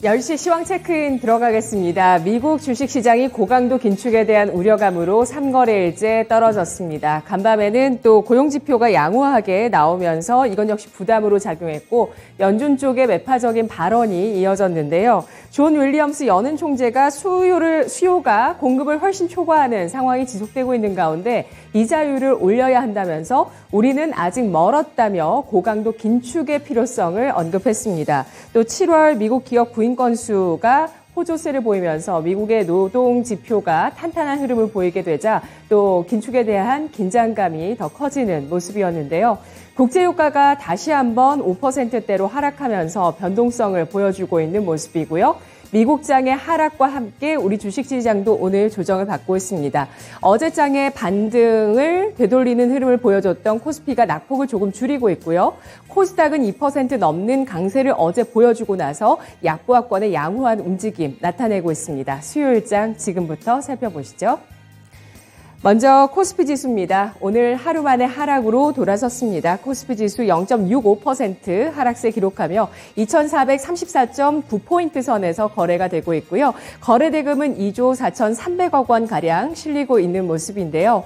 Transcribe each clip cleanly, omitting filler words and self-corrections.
10시 시황 체크인 들어가겠습니다. 미국 주식시장이 고강도 긴축에 대한 우려감으로 3거래일째 떨어졌습니다. 간밤에는 또 고용지표가 양호하게 나오면서 이건 역시 부담으로 작용했고 연준 쪽의 매파적인 발언이 이어졌는데요. 존 윌리엄스 연은 총재가 수요가 공급을 훨씬 초과하는 상황이 지속되고 있는 가운데 이자율을 올려야 한다면서 우리는 아직 멀었다며 고강도 긴축의 필요성을 언급했습니다. 또 7월 미국 기업 구인 건수가 호조세를 보이면서 미국의 노동 지표가 탄탄한 흐름을 보이게 되자 또 긴축에 대한 긴장감이 더 커지는 모습이었는데요. 국제유가가 다시 한번 5%대로 하락하면서 변동성을 보여주고 있는 모습이고요. 미국장의 하락과 함께 우리 주식시장도 오늘 조정을 받고 있습니다. 어제장의 반등을 되돌리는 흐름을 보여줬던 코스피가 낙폭을 조금 줄이고 있고요. 코스닥은 2% 넘는 강세를 어제 보여주고 나서 약보합권의 양호한 움직임 나타내고 있습니다. 수요일장 지금부터 살펴보시죠. 먼저 코스피 지수입니다. 오늘 하루 만에 하락으로 돌아섰습니다. 코스피 지수 0.65% 하락세 기록하며 2434.9포인트 선에서 거래가 되고 있고요. 거래 대금은 2조 4,300억 원가량 실리고 있는 모습인데요.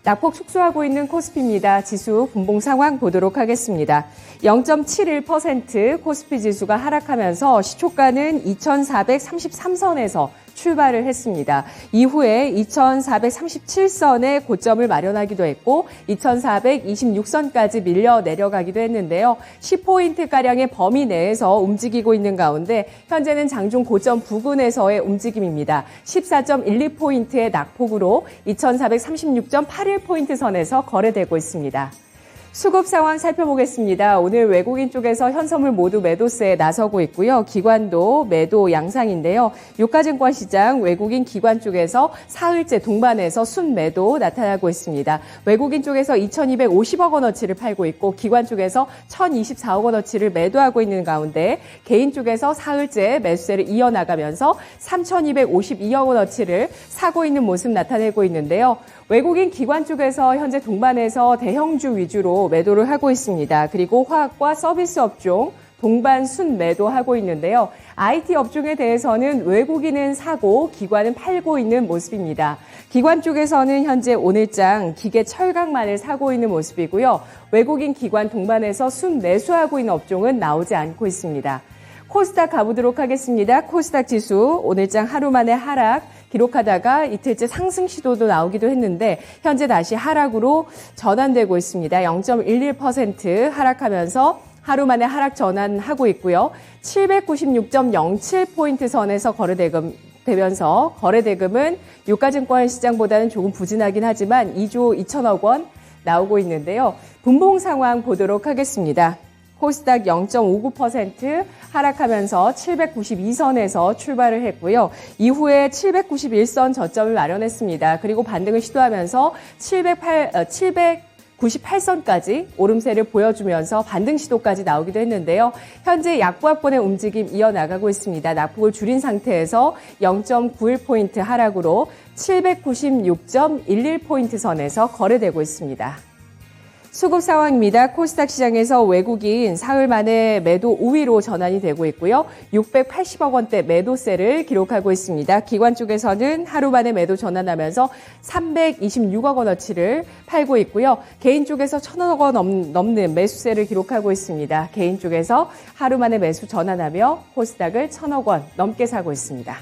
낙폭 축소하고 있는 코스피입니다. 지수 분봉 상황 보도록 하겠습니다. 0.71% 코스피 지수가 하락하면서 시초가는 2,433선에서 출발을 했습니다. 이후에 2,437선에 고점을 마련하기도 했고 2,426선까지 밀려 내려가기도 했는데요. 10포인트가량의 범위 내에서 움직이고 있는 가운데 현재는 장중 고점 부근에서의 움직임입니다. 14.12포인트의 낙폭으로 2,436.81포인트 선에서 거래되고 있습니다. 수급 상황 살펴보겠습니다. 오늘 외국인 쪽에서 현선물 모두 매도세에 나서고 있고요. 기관도 매도 양상인데요. 유가증권 시장 외국인 기관 쪽에서 사흘째 동반해서 순매도 나타나고 있습니다. 외국인 쪽에서 2,250억 원어치를 팔고 있고 기관 쪽에서 1,024억 원어치를 매도하고 있는 가운데 개인 쪽에서 사흘째 매수세를 이어나가면서 3,252억 원어치를 사고 있는 모습 나타내고 있는데요. 외국인 기관 쪽에서 현재 동반해서 대형주 위주로 매도를 하고 있습니다. 그리고 화학과 서비스 업종 동반 순매도하고 있는데요. IT 업종에 대해서는 외국인은 사고 기관은 팔고 있는 모습입니다. 기관 쪽에서는 현재 오늘장 기계 철강만을 사고 있는 모습이고요. 외국인 기관 동반해서 순매수하고 있는 업종은 나오지 않고 있습니다. 코스닥 가보도록 하겠습니다. 코스닥 지수 오늘장 하루 만에 하락 기록하다가 이틀째 상승 시도도 나오기도 했는데 현재 다시 하락으로 전환되고 있습니다. 0.11% 하락하면서 하루 만에 하락 전환하고 있고요. 796.07포인트 선에서 거래되면서 거래대금은 유가증권 시장보다는 조금 부진하긴 하지만 2조 2천억 원 나오고 있는데요. 분봉 상황 보도록 하겠습니다. 코스닥 0.59% 하락하면서 792선에서 출발을 했고요. 이후에 791선 저점을 마련했습니다. 그리고 반등을 시도하면서 798선까지 오름세를 보여주면서 반등 시도까지 나오기도 했는데요. 현재 약보합권의 움직임 이어나가고 있습니다. 낙폭을 줄인 상태에서 0.91포인트 하락으로 796.11포인트 선에서 거래되고 있습니다. 수급 상황입니다. 코스닥 시장에서 외국인 사흘 만에 매도 우위로 전환이 되고 있고요. 680억 원대 매도세를 기록하고 있습니다. 기관 쪽에서는 하루 만에 매도 전환하면서 326억 원어치를 팔고 있고요. 개인 쪽에서 1,000억 원 넘는 매수세를 기록하고 있습니다. 개인 쪽에서 하루 만에 매수 전환하며 코스닥을 1,000억 원 넘게 사고 있습니다.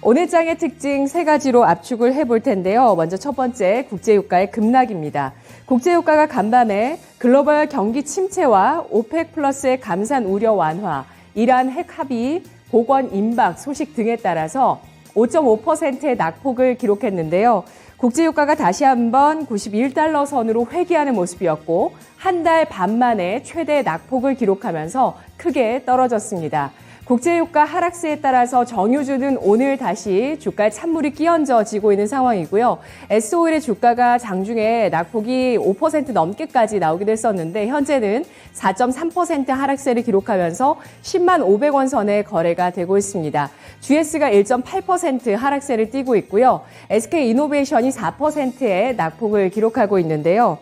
오늘장의 특징 세 가지로 압축을 해볼 텐데요. 먼저 첫 번째, 국제유가의 급락입니다. 국제유가가 간밤에 글로벌 경기 침체와 오펙 플러스의 감산 우려 완화, 이란 핵 합의, 복원 임박 소식 등에 따라서 5.5%의 낙폭을 기록했는데요. 국제유가가 다시 한번 91달러 선으로 회귀하는 모습이었고 한 달 반 만에 최대 낙폭을 기록하면서 크게 떨어졌습니다. 국제유가 하락세에 따라서 정유주는 오늘 다시 주가에 찬물이 끼얹어지고 있는 상황이고요. S오일의 주가가 장중에 낙폭이 5% 넘게까지 나오기도 했었는데 현재는 4.3% 하락세를 기록하면서 10만 500원 선에 거래가 되고 있습니다. GS가 1.8% 하락세를 띠고 있고요. SK이노베이션이 4%의 낙폭을 기록하고 있는데요.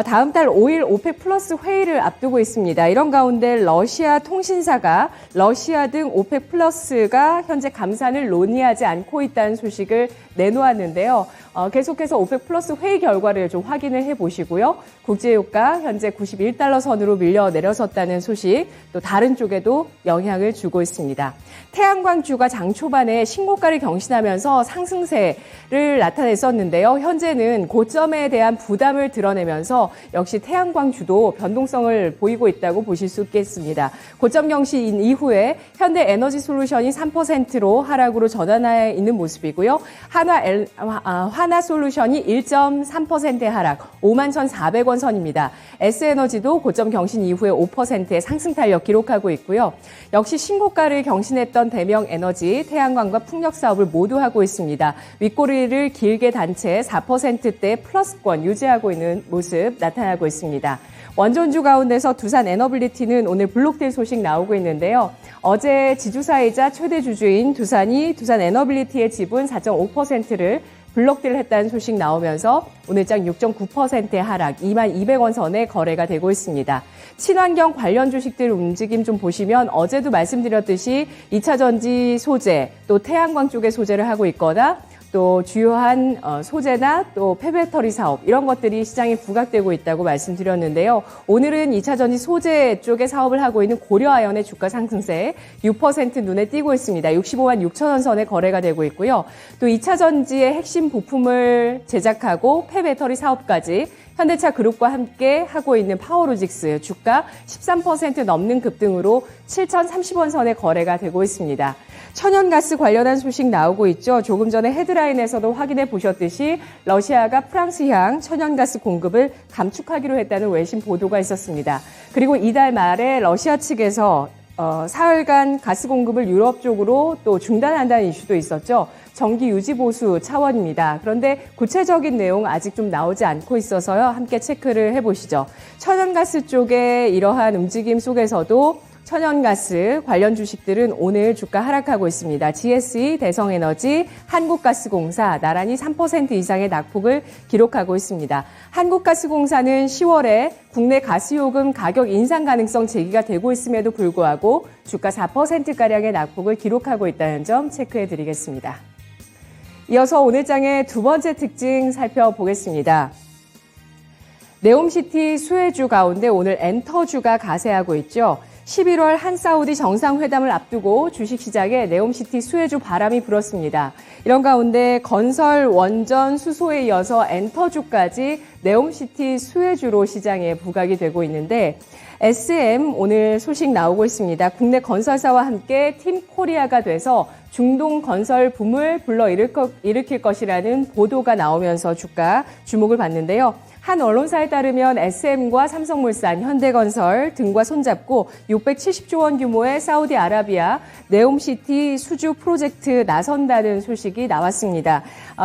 다음 달 5일 오펙 플러스 회의를 앞두고 있습니다. 이런 가운데 러시아 통신사가 러시아 등 오펙 플러스가 현재 감산을 논의하지 않고 있다는 소식을 내놓았는데요. 계속해서 오펙 플러스 회의 결과를 좀 확인을 해보시고요. 국제유가 현재 91달러 선으로 밀려 내려섰다는 소식, 또 다른 쪽에도 영향을 주고 있습니다. 태양광주가 장 초반에 신고가를 경신하면서 상승세를 나타냈었는데요. 현재는 고점에 대한 부담을 드러내면서 역시 태양광주도 변동성을 보이고 있다고 보실 수 있겠습니다. 고점 경신 이후에 현대에너지솔루션이 3%로 하락으로 전환해 있는 모습이고요. 하나솔루션이 1.3%의 하락, 51,400원 선입니다. S에너지도 고점 경신 이후에 5%의 상승 탄력 기록하고 있고요. 역시 신고가를 경신했던 대명에너지, 태양광과 풍력 사업을 모두 하고 있습니다. 윗꼬리를 길게 단 채 4%대 플러스권 유지하고 있는 모습 나타나고 있습니다. 원전주 가운데서 두산 에너빌리티는 오늘 블록딜 소식 나오고 있는데요. 어제 지주사이자 최대 주주인 두산이 두산 에너빌리티의 지분 4.5%를 블록딜을 했다는 소식 나오면서 오늘장 6.9%의 하락, 22,200원 선에 거래가 되고 있습니다. 친환경 관련 주식들 움직임 좀 보시면 어제도 말씀드렸듯이 2차 전지 소재, 또 태양광 쪽의 소재를 하고 있거나 또 주요한 소재나 또 폐배터리 사업 이런 것들이 시장에 부각되고 있다고 말씀드렸는데요. 오늘은 2차 전지 소재 쪽의 사업을 하고 있는 고려아연의 주가 상승세 6% 눈에 띄고 있습니다. 65만 6천 원 선에 거래가 되고 있고요. 또 2차 전지의 핵심 부품을 제작하고 폐배터리 사업까지 현대차 그룹과 함께 하고 있는 파워로직스 주가 13% 넘는 급등으로 7,030원 선에 거래가 되고 있습니다. 천연가스 관련한 소식 나오고 있죠. 조금 전에 헤드라인에서도 확인해 보셨듯이 러시아가 프랑스향 천연가스 공급을 감축하기로 했다는 외신 보도가 있었습니다. 그리고 이달 말에 러시아 측에서 사흘간 가스 공급을 유럽 쪽으로 또 중단한다는 이슈도 있었죠. 정기 유지 보수 차원입니다. 그런데 구체적인 내용 아직 좀 나오지 않고 있어서요. 함께 체크를 해보시죠. 천연가스 쪽의 이러한 움직임 속에서도 천연가스 관련 주식들은 오늘 주가 하락하고 있습니다. GSE, 대성에너지, 한국가스공사 나란히 3% 이상의 낙폭을 기록하고 있습니다. 한국가스공사는 10월에 국내 가스요금 가격 인상 가능성 제기가 되고 있음에도 불구하고 주가 4%가량의 낙폭을 기록하고 있다는 점 체크해 드리겠습니다. 이어서 오늘 장의 두 번째 특징 살펴보겠습니다. 네옴시티 수혜주 가운데 오늘 엔터주가 가세하고 있죠. 11월 한사우디 정상회담을 앞두고 주식시장에 네옴시티 수혜주 바람이 불었습니다. 이런 가운데 건설, 원전, 수소에 이어서 엔터주까지 네옴시티 수혜주로 시장에 부각이 되고 있는데 SM 오늘 소식 나오고 있습니다. 국내 건설사와 함께 팀 코리아가 돼서 중동 건설 붐을 불러일으킬 것이라는 보도가 나오면서 주가 주목을 받는데요. 한 언론사에 따르면 SM과 삼성물산, 현대건설 등과 손잡고 670조 원 규모의 사우디아라비아 네옴시티 수주 프로젝트 나선다는 소식이 나왔습니다.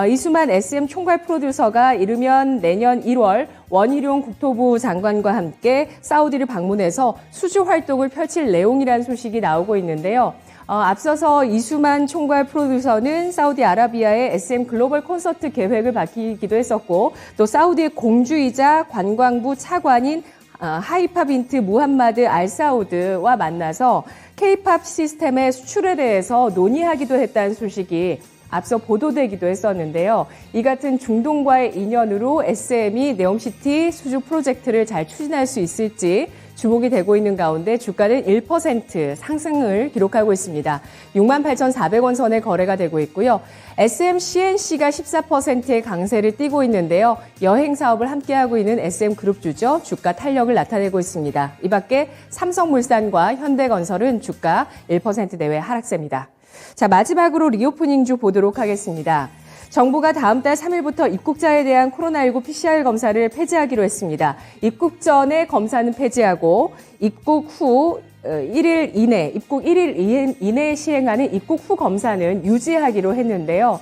이수만 SM 총괄 프로듀서가 이르면 내년 1월 원희룡 국토부 장관과 함께 사우디를 방문해서 수주 활동을 펼칠 내용이라는 소식이 나오고 있는데요. 앞서서 이수만 총괄 프로듀서는 사우디아라비아의 SM 글로벌 콘서트 계획을 밝히기도 했었고 또 사우디의 공주이자 관광부 차관인 하이파 빈트 무함마드 알사우드와 만나서 K-팝 시스템의 수출에 대해서 논의하기도 했다는 소식이 앞서 보도되기도 했었는데요. 이 같은 중동과의 인연으로 SM이 네옴시티 수주 프로젝트를 잘 추진할 수 있을지 주목이 되고 있는 가운데 주가는 1% 상승을 기록하고 있습니다. 68,400원 선에 거래가 되고 있고요. SM CNC가 14%의 강세를 띠고 있는데요. 여행 사업을 함께하고 있는 SM그룹주죠. 주가 탄력을 나타내고 있습니다. 이 밖에 삼성물산과 현대건설은 주가 1% 내외 하락세입니다. 자, 마지막으로 리오프닝주 보도록 하겠습니다. 정부가 다음 달 3일부터 입국자에 대한 코로나19 PCR 검사를 폐지하기로 했습니다. 입국 전에 검사는 폐지하고 입국 후 1일 이내, 입국 1일 이내에 시행하는 입국 후 검사는 유지하기로 했는데요.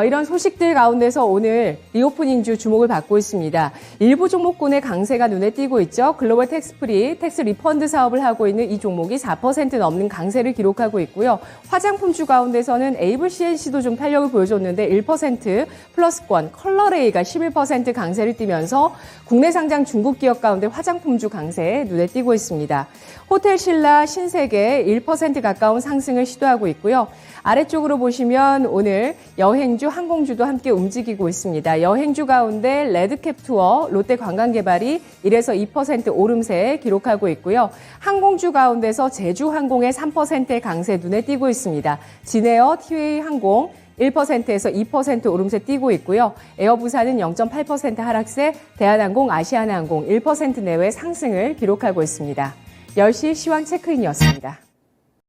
이런 소식들 가운데서 오늘 리오프닝주 주목을 받고 있습니다. 일부 종목군의 강세가 눈에 띄고 있죠. 글로벌 텍스프리, 텍스 리펀드 사업을 하고 있는 이 종목이 4% 넘는 강세를 기록하고 있고요. 화장품주 가운데서는 에이블 CNC도 좀 탄력을 보여줬는데 1% 플러스권, 컬러레이가 11% 강세를 띠면서 국내 상장 중국 기업 가운데 화장품주 강세 눈에 띄고 있습니다. 호텔신라, 신세계 1% 가까운 상승을 시도하고 있고요. 아래쪽으로 보시면 오늘 여행주, 항공주도 함께 움직이고 있습니다. 여행주 가운데 레드캡 투어, 롯데관광개발이 1에서 2% 오름세 기록하고 있고요. 항공주 가운데서 제주항공의 3%의 강세 눈에 띄고 있습니다. 진에어, 티웨이항공 1%에서 2% 오름세 띄고 있고요. 에어부산은 0.8% 하락세, 대한항공, 아시아나항공 1% 내외 상승을 기록하고 있습니다. 10시 시황 체크인이었습니다.